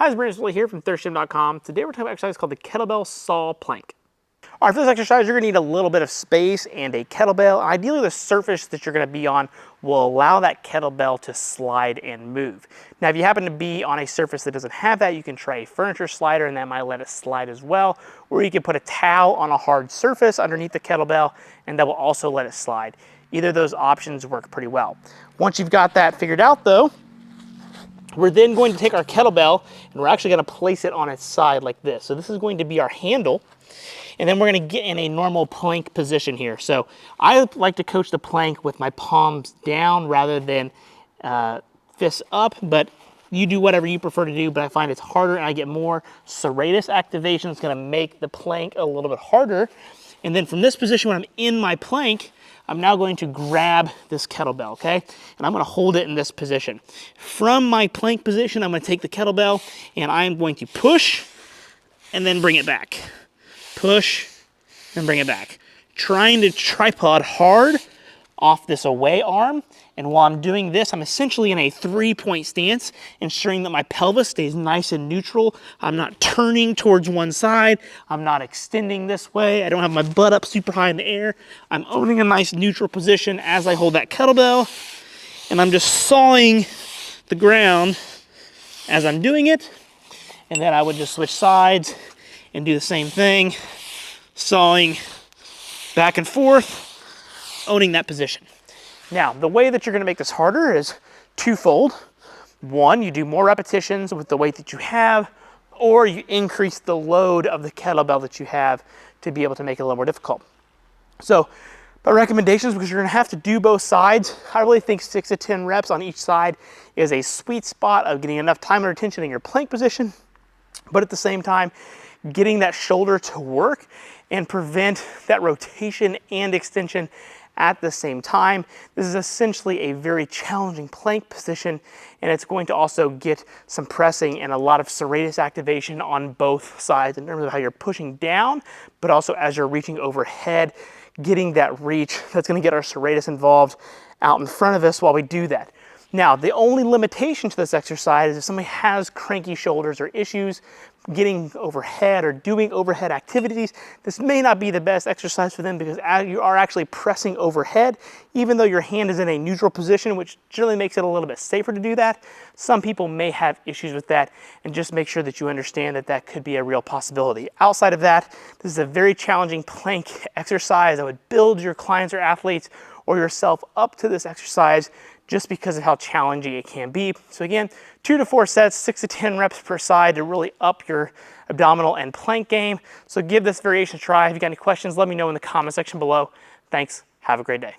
Hi, it's Brandon here from ThirstGym.com. Today we're talking about an exercise called the kettlebell saw plank. All right, for this exercise, you're gonna need a little bit of space and a kettlebell. Ideally, the surface that you're gonna be on will allow that kettlebell to slide and move. Now, if you happen to be on a surface that doesn't have that, you can try a furniture slider and that might let it slide as well. Or you can put a towel on a hard surface underneath the kettlebell and that will also let it slide. Either of those options work pretty well. Once you've got that figured out though, we're then going to take our kettlebell and we're actually going to place it on its side like this. So this is going to be our handle. And then we're going to get in a normal plank position here. So I like to coach the plank with my palms down rather than fists up, but you do whatever you prefer to do, but I find it's harder and I get more serratus activation. It's going to make the plank a little bit harder. And then from this position, when I'm in my plank, I'm now going to grab this kettlebell, okay? And I'm gonna hold it in this position. From my plank position, I'm gonna take the kettlebell and I'm going to push and then bring it back. Push and bring it back. Trying to tripod hard off this away arm. And while I'm doing this, I'm essentially in a 3-point stance, ensuring that my pelvis stays nice and neutral. I'm not turning towards one side. I'm not extending this way. I don't have my butt up super high in the air. I'm owning a nice neutral position as I hold that kettlebell. And I'm just sawing the ground as I'm doing it. And then I would just switch sides and do the same thing. Sawing back and forth, owning that position. Now, the way that you're gonna make this harder is twofold. One, you do more repetitions with the weight that you have, or you increase the load of the kettlebell that you have to be able to make it a little more difficult. So, my recommendations, because you're gonna have to do both sides, I really think 6 to 10 reps on each side is a sweet spot of getting enough time and attention in your plank position, but at the same time, getting that shoulder to work and prevent that rotation and extension at the same time. This is essentially a very challenging plank position, and it's going to also get some pressing and a lot of serratus activation on both sides in terms of how you're pushing down, but also as you're reaching overhead, getting that reach. That's gonna get our serratus involved out in front of us while we do that. Now, the only limitation to this exercise is if somebody has cranky shoulders or issues getting overhead or doing overhead activities, this may not be the best exercise for them because you are actually pressing overhead, even though your hand is in a neutral position, which generally makes it a little bit safer to do that. Some people may have issues with that, and just make sure that you understand that that could be a real possibility. Outside of that, this is a very challenging plank exercise. I would build your clients or athletes or yourself up to this exercise just because of how challenging it can be. So again, 2 to 4 sets, 6 to 10 reps per side to really up your abdominal and plank game. So give this variation a try. If you got any questions, let me know in the comment section below. Thanks, have a great day.